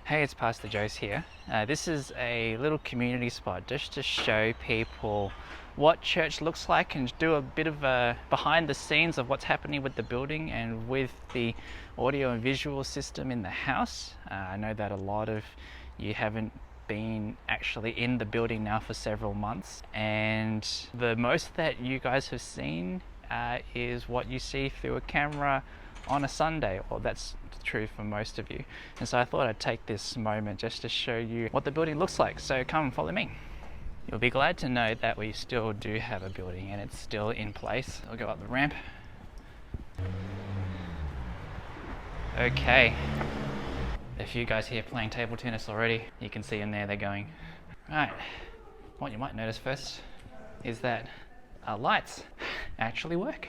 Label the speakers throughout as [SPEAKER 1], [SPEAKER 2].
[SPEAKER 1] Hey, it's Pastor Joe's here. This is a little community spot just to show people what church looks like and do a bit of a behind the scenes of what's happening with the building and with the audio and visual system in the house. I know that a lot of you haven't been actually in the building now for several months, and the most that you guys have seen is what you see through a camera on a Sunday, or that's true for most of you. And so I thought I'd take this moment just to show you what the building looks like. So come follow me. You'll be glad to know that we still do have a building and it's still in place. I'll go up the ramp. Okay. A few guys here playing table tennis already. You can see them there, they're going. Right. What you might notice first is that our lights actually work.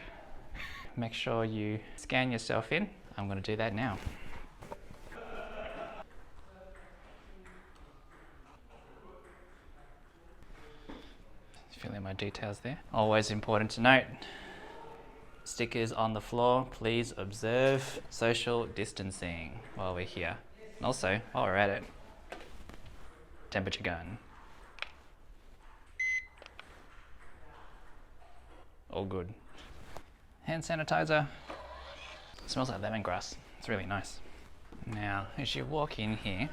[SPEAKER 1] Make sure you scan yourself in. I'm going to do that now. Fill in my details there. Always important to note, stickers on the floor, please observe social distancing while we're here. And also, while we're at it, temperature gun. All good. Hand sanitizer. Smells like lemongrass. It's really nice. Now, as you walk in here,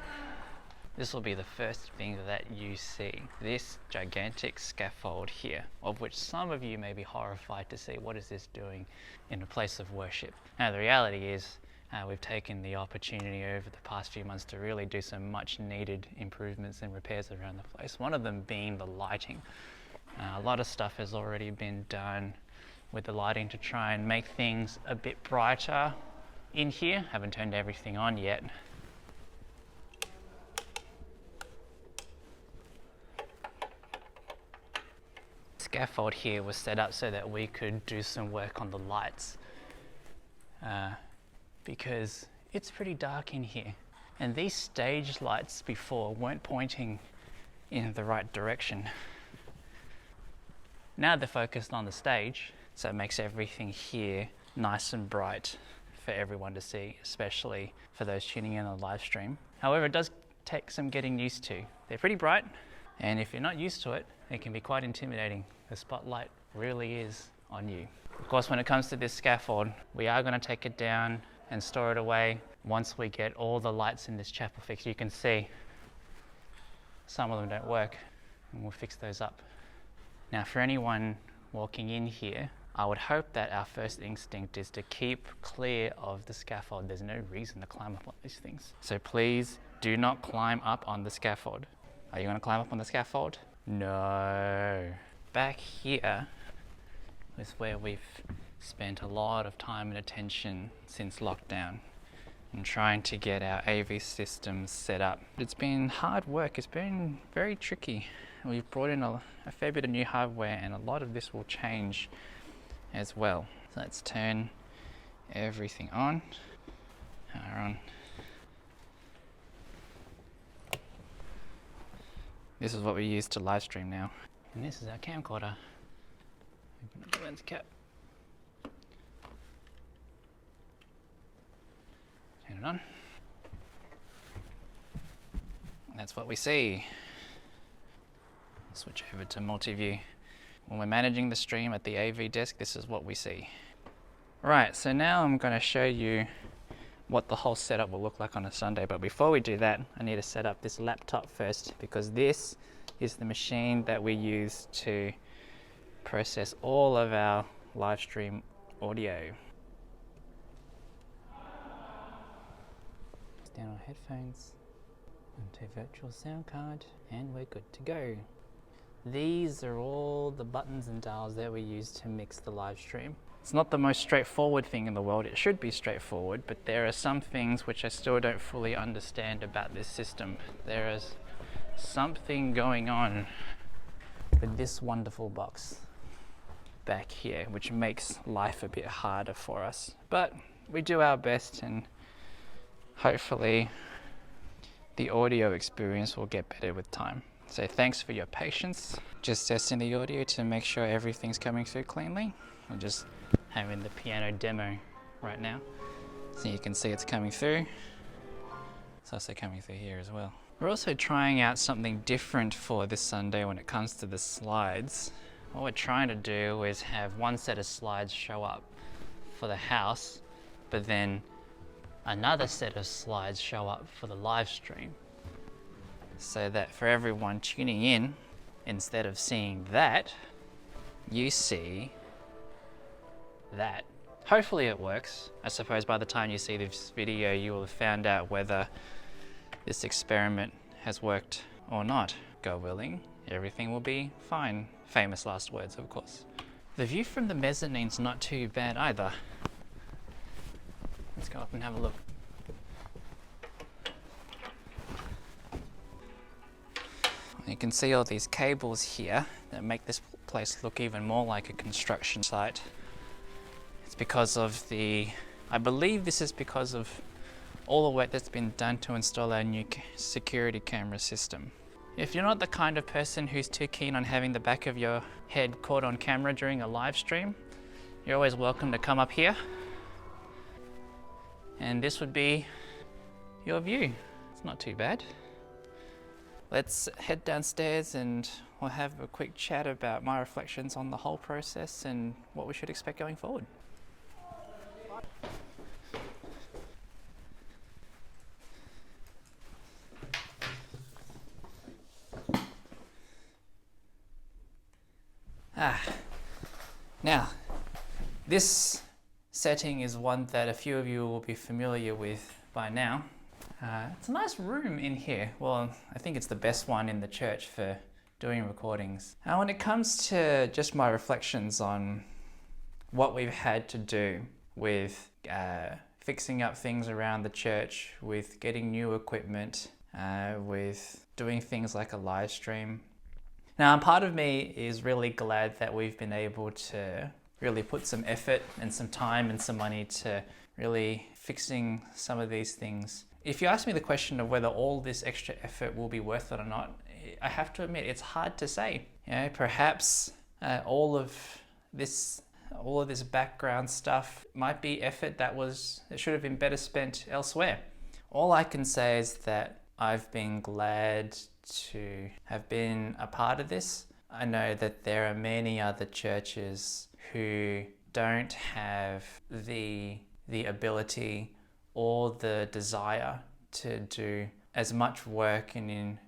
[SPEAKER 1] this will be the first thing that you see. This gigantic scaffold here, of which some of you may be horrified to see. What is this doing in a place of worship? Now, the reality is we've taken the opportunity over the past few months to really do some much needed improvements and repairs around the place. One of them being the lighting. A lot of stuff has already been done with the lighting to try and make things a bit brighter in here. Haven't turned everything on yet. Scaffold here was set up so that we could do some work on the lights because it's pretty dark in here, and these stage lights before weren't pointing in the right direction. Now they're focused on the stage, so it makes everything here nice and bright for everyone to see, especially for those tuning in on the live stream. However, it does take some getting used to. They're pretty bright, and if you're not used to it, it can be quite intimidating. The spotlight really is on you. Of course, when it comes to this scaffold, we are going to take it down and store it away once we get all the lights in this chapel fixed. You can see some of them don't work, and we'll fix those up. Now, for anyone walking in here, I would hope that our first instinct is to keep clear of the scaffold. There's no reason to climb up on these things. So please do not climb up on the scaffold. Are you going to climb up on the scaffold? No. Back here is where we've spent a lot of time and attention since lockdown and trying to get our AV systems set up. It's been hard work. It's been very tricky. We've brought in a fair bit of new hardware, and a lot of this will change as well. So let's turn everything on. Power on. This is what we use to live stream now. And this is our camcorder. Open up the lens cap. Turn it on. That's what we see. Switch over to multi-view. When we're managing the stream at the AV desk, this is what we see. Right, so now I'm going to show you what the whole setup will look like on a Sunday. But before we do that, I need to set up this laptop first, because this is the machine that we use to process all of our live stream audio. Down our headphones, onto virtual sound card, and we're good to go. These are all the buttons and dials that we use to mix the live stream. It's not the most straightforward thing in the world. It should be straightforward, but there are some things which I still don't fully understand about this system. There is something going on with this wonderful box back here, which makes life a bit harder for us. But we do our best, and hopefully the audio experience will get better with time. So thanks for your patience. Just testing the audio to make sure everything's coming through cleanly. I'm just having the piano demo right now, so you can see it's coming through. It's also coming through here as well. We're also trying out something different for this Sunday when it comes to the slides. What we're trying to do is have one set of slides show up for the house, but then another set of slides show up for the live stream. So that for everyone tuning in, instead of seeing that, you see that. Hopefully it works. I suppose by the time you see this video, you will have found out whether this experiment has worked or not. God willing, everything will be fine. Famous last words, of course. The view from the mezzanine's not too bad either. Let's go up and have a look. You can see all these cables here that make this place look even more like a construction site. It's because of I believe this is because of all the work that's been done to install our new security camera system. If you're not the kind of person who's too keen on having the back of your head caught on camera during a live stream, you're always welcome to come up here. And this would be your view. It's not too bad. Let's head downstairs and we'll have a quick chat about my reflections on the whole process and what we should expect going forward. Now, this setting is one that a few of you will be familiar with by now. It's a nice room in here. Well, I think it's the best one in the church for doing recordings. When it comes to just my reflections on what we've had to do with fixing up things around the church, with getting new equipment, with doing things like a live stream. Now, part of me is really glad that we've been able to really put some effort and some time and some money to really fixing some of these things. If you ask me the question of whether all this extra effort will be worth it or not, I have to admit it's hard to say. You know, perhaps all of this background stuff might be effort that should have been better spent elsewhere. All I can say is that I've been glad to have been a part of this. I know that there are many other churches who don't have the ability or the desire to do as much work in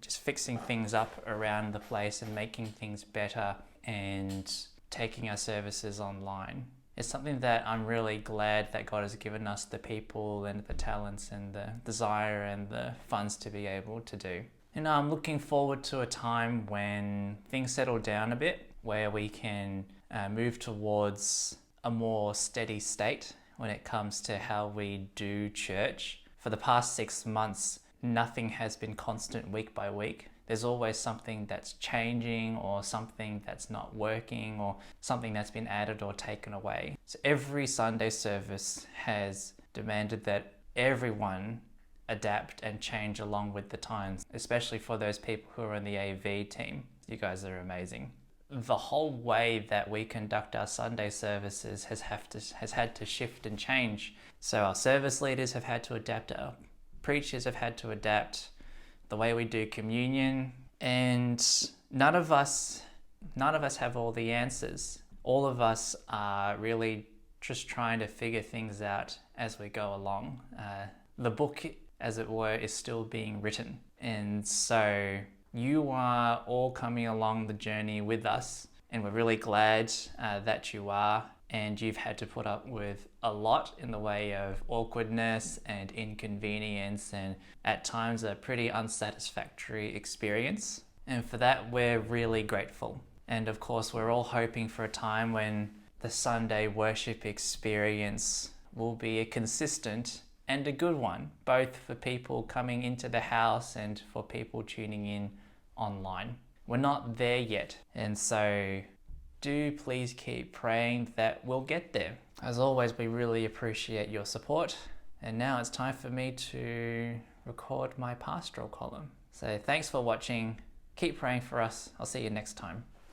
[SPEAKER 1] just fixing things up around the place and making things better and taking our services online. It's something that I'm really glad that God has given us the people and the talents and the desire and the funds to be able to do. And I'm looking forward to a time when things settle down a bit, where we can move towards a more steady state when it comes to how we do church. For the past 6 months, nothing has been constant week by week. There's always something that's changing or something that's not working or something that's been added or taken away. So every Sunday service has demanded that everyone adapt and change along with the times, especially for those people who are in the AV team. You guys are amazing. The whole way that we conduct our Sunday services has had to shift and change. So our service leaders have had to adapt, our preachers have had to adapt, the way we do communion, and none of us have all the answers. All of us are really just trying to figure things out as we go along. The book, as it were, is still being written. And so you are all coming along the journey with us, and we're really glad that you are. And you've had to put up with a lot in the way of awkwardness and inconvenience and at times a pretty unsatisfactory experience. And for that, we're really grateful. And of course, we're all hoping for a time when the Sunday worship experience will be a consistent and a good one, both for people coming into the house and for people tuning in online. We're not there yet, and so do please keep praying that we'll get there. As always, we really appreciate your support, and now it's time for me to record my pastoral column. So thanks for watching, keep praying for us, I'll see you next time.